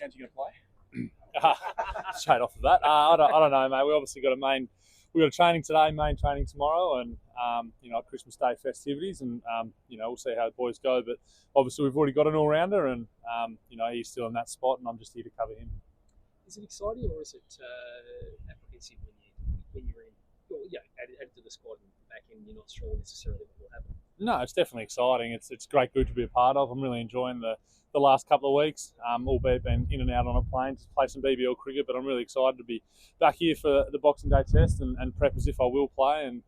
round you going to play? Straight off of that, I don't know, mate. We obviously got a training today, main training tomorrow, and Christmas Day festivities, and we'll see how the boys go. But obviously we've already got an all-rounder, and he's still in that spot, and I'm just here to cover him. Is it exciting, or is it apprehensive when you're added to the squad and back in, you're not sure necessarily what will happen? No, it's definitely exciting. It's a great group to be a part of. I'm really enjoying the last couple of weeks, albeit been in and out on a plane to play some BBL cricket, but I'm really excited to be back here for the Boxing Day test and prep as if I will play. And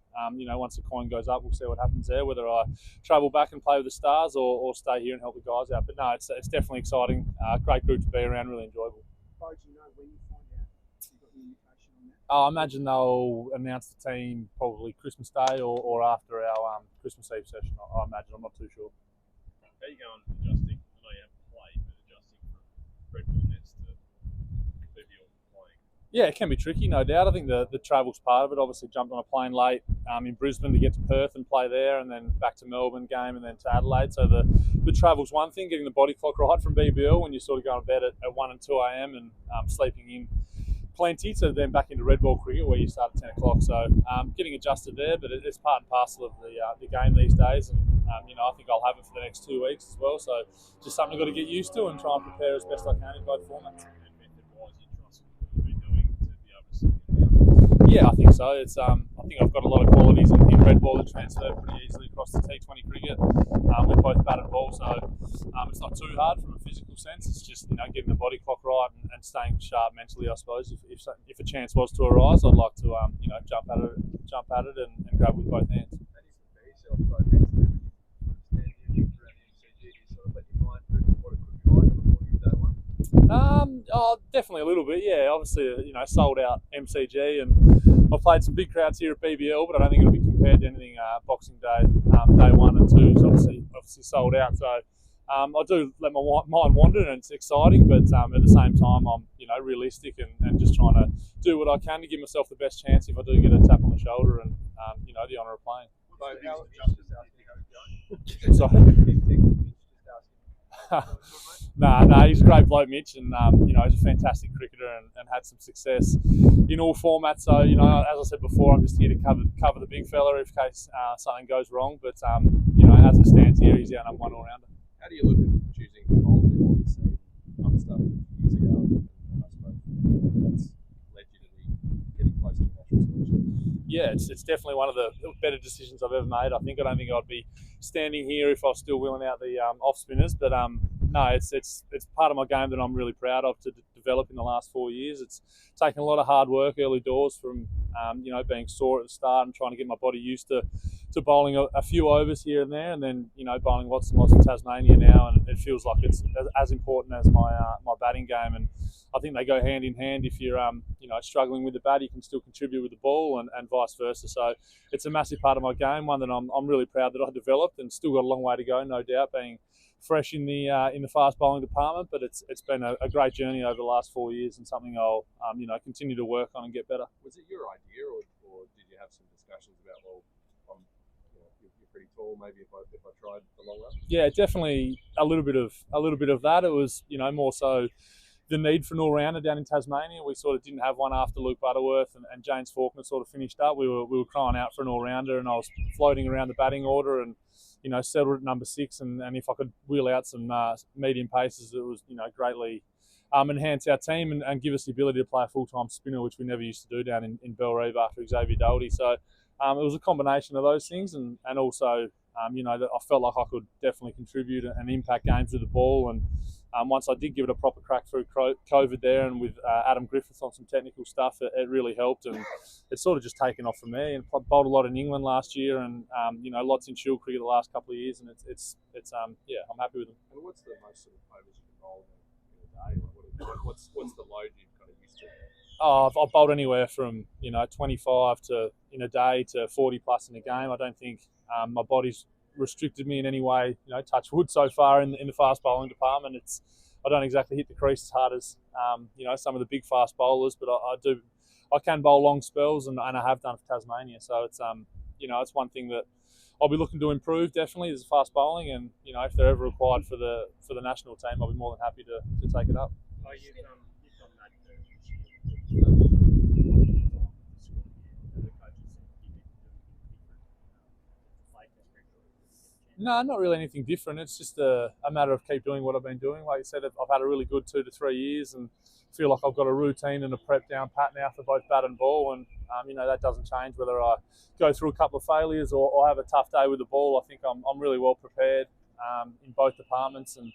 once the coin goes up, we'll see what happens there, whether I travel back and play with the Stars or stay here and help the guys out. But no, it's definitely exciting. Great group to be around, really enjoyable. Beau, do you know when you find out? Have you got any indication on that? I imagine they'll announce the team probably Christmas Day or after our Christmas Eve session. I imagine. I'm not too sure. How are you going adjusting? I know you haven't played, but adjusting from Red Bull Nets to BBL playing. Yeah, it can be tricky, no doubt. I think the travel's part of it. Obviously, jumped on a plane late in Brisbane to get to Perth and play there, and then back to Melbourne game, and then to Adelaide. So the travel's one thing. Getting the body clock right from BBL when you're sort of going to bed at 1 and 2 a.m. and sleeping in plenty, to then back into red ball cricket where you start at 10 o'clock. So getting adjusted there, but it's part and parcel of the game these days. And I think I'll have it for the next 2 weeks as well. So just something I've got to get used to and try and prepare as best I can in both formats. And method-wise, you trust what you've been doing to be able to sit down? Yeah, I think so. It's I think I've got a lot of qualities in red ball that transfer pretty easily across the T20 cricket with both bat and ball. So it's not too hard from a physical sense. It's just getting the body clock right and staying sharp mentally. I suppose if a chance was to arise, I'd like to jump at it and grab with both hands. That is the piece of both mentally when you stand here and around the MCG, you sort of let your mind drift what it could be like on the morning of day one. Definitely a little bit, yeah. Obviously, sold out MCG, and I've played some big crowds here at BBL, but I don't think it'll be compared to anything Boxing Day, day 1 and 2 is obviously sold out. So I do let my mind wander, and it's exciting, but at the same time, I'm realistic and just trying to do what I can to give myself the best chance if I do get a tap on the shoulder and the honour of playing. No, he's a great bloke, Mitch, and he's a fantastic cricketer and had some success in all formats. So as I said before, I'm just here to cover the big fella in case something goes wrong. But as it stands here, he's our number one all rounder. How do you look at choosing to bowl a bit more to see other stuff years ago? And I suppose that's led you to be getting close to the national selection. Yeah, it's definitely one of the better decisions I've ever made. I don't think I'd be standing here if I was still wheeling out the off spinners, but no, it's part of my game that I'm really proud of to develop in the last 4 years. It's taken a lot of hard work early doors from being sore at the start and trying to get my body used to bowling a few overs here and there, and then bowling lots and lots of Tasmania now, and it feels like it's as important as my batting game. And I think they go hand in hand. If you're struggling with the bat, you can still contribute with the ball, and vice versa. So it's a massive part of my game, one that I'm really proud that I developed, and still got a long way to go, no doubt, being fresh in the fast bowling department. But it's been a great journey over the last 4 years, and something I'll continue to work on and get better. Was it your idea, or did you have some discussions about, you're pretty tall, maybe if I tried the long run? Yeah, definitely a little bit of that. It was more so the need for an all-rounder down in Tasmania. We sort of didn't have one after Luke Butterworth and James Faulkner sort of finished up. We were crying out for an all-rounder, and I was floating around the batting order and settled at number 6. And if I could wheel out some medium paces, it was greatly enhance our team and give us the ability to play a full-time spinner, which we never used to do down in Bellerive after Xavier Doherty. So it was a combination of those things, and also that I felt like I could definitely contribute and impact games with the ball. And once I did give it a proper crack through COVID there, and with Adam Griffith on some technical stuff, it really helped, and it's sort of just taken off from there. And bowled a lot in England last year, and lots in Shield cricket the last couple of years, and it's I'm happy with them. And what's the most sort of overs you can bowl in a day? What's the load you've kind of used to? I've bowled anywhere from 25 to in a day to 40 plus in a game. I don't think my body's restricted me in any way. Touch wood so far in the fast bowling department. I don't exactly hit the crease as hard as some of the big fast bowlers, but I can bowl long spells, and I have done for Tasmania. So it's it's one thing that I'll be looking to improve definitely is fast bowling, and if they're ever required for the national team, I'll be more than happy to take it up. Oh, you've done that the squad year, and the coaches said you didn't do anything different to play test cricket or to get a chance. No, not really anything different. It's just a matter of keep doing what I've been doing. Like I said, I've had a really good 2 to 3 years and feel like I've got a routine and a prep down pat now for both bat and ball. And, that doesn't change whether I go through a couple of failures or have a tough day with the ball. I think I'm really well prepared in both departments. And,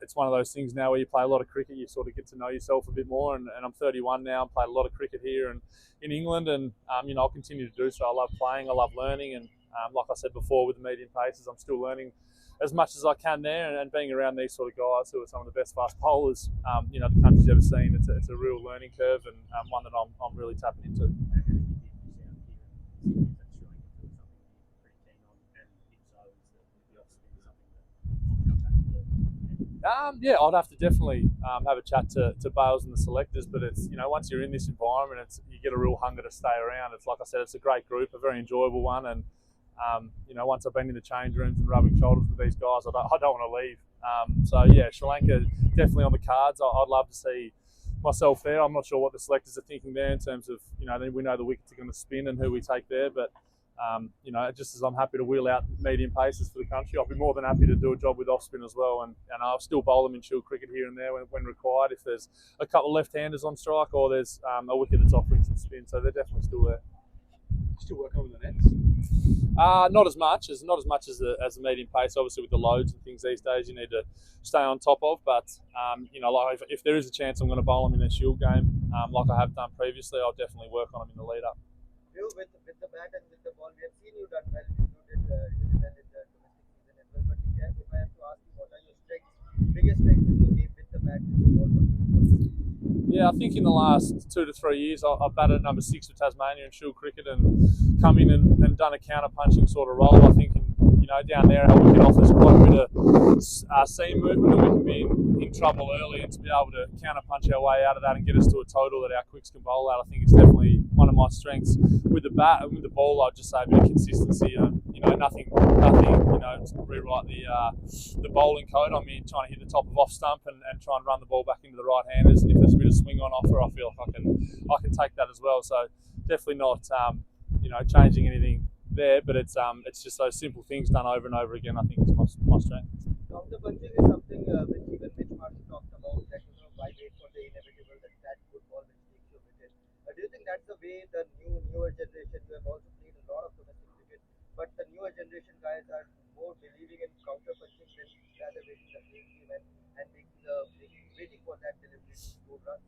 it's one of those things now where you play a lot of cricket, you sort of get to know yourself a bit more. And I'm 31 now, I've played a lot of cricket here and in England. And, I'll continue to do so. I love playing, I love learning. And, like I said before, with the medium paces, I'm still learning as much as I can there, and being around these sort of guys who are some of the best fast bowlers, the country's ever seen. It's a real learning curve and one that I'm really tapping into. Yeah, I'd have to definitely have a chat to Bales and the selectors, but it's once you're in this environment, you get a real hunger to stay around. It's like I said, it's a great group, a very enjoyable one, and once I've been in the change rooms and rubbing shoulders with these guys, I don't want to leave. So yeah, Sri Lanka definitely on the cards. I'd love to see myself there. I'm not sure what the selectors are thinking there in terms of we know the wickets are going to spin and who we take there, but just as I'm happy to wheel out medium paces for the country, I'll be more than happy to do a job with off spin as well, and I'll still bowl them in shield cricket here and there when required if there's a couple of left-handers on strike or there's a wicket that's offering some spin, so they're definitely still there. Still working on the nets? Not as much as the medium pace. Obviously, with the loads and things these days, you need to stay on top of. But like if there is a chance I'm going to bowl them in a shield game, like I have done previously, I'll definitely work on them in the lead up. You with the bat and with the ball, we have seen you done well. You did really well in the domestic season as well. But if I have to ask you, what are your biggest strengths in your game with the bat and the ball? Yeah, I think in the last 2 to 3 years, I've batted at number 6 for Tasmania in shield cricket and come in and done a counter-punching sort of role. I think, down there, our wicket offers quite a bit of seam movement, and we can be in trouble early, and to be able to counter-punch our way out of that and get us to a total that our quicks can bowl out, I think it's definitely one of my strengths. With the bat and with the ball, I'd just say a bit of consistency. Nothing to rewrite the bowling code. I'm in trying to hit the top of off stump and try and run the ball back into the right handers. And if there's a bit of swing on offer, I feel like I can take that as well. So definitely not changing anything there, but it's just those simple things done over and over again. I think is my strength. Counter punching is something which even Mitch Martin talked about, that why wait for the inevitable, that good ball which takes your wicket. Do you think that's the way the newer generation? You have also played a lot of domestic cricket, but the newer generation guys are more believing in counter punching than rather waiting the game and waiting for that delivery to go run.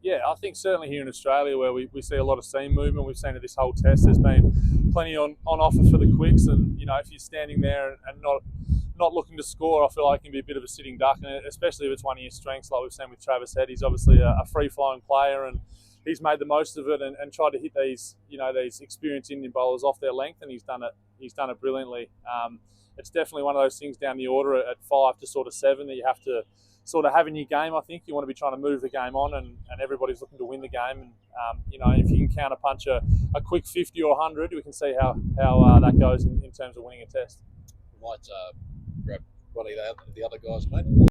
Yeah, I think certainly here in Australia where we see a lot of seam movement, we've seen it this whole test, there's been plenty on offer for the quicks, and if you're standing there and not looking to score, I feel like it can be a bit of a sitting duck, and especially if it's one of your strengths like we've seen with Travis Head. He's obviously a free-flowing player, and he's made the most of it and tried to hit these experienced Indian bowlers off their length, and he's done it brilliantly. It's definitely one of those things down the order at 5 to sort of 7 that you have to sort of have in your game. I think you want to be trying to move the game on, and everybody's looking to win the game. And if you can counter punch a quick 50 or 100, we can see how that goes in terms of winning a test. We might grab one of the other guys, mate.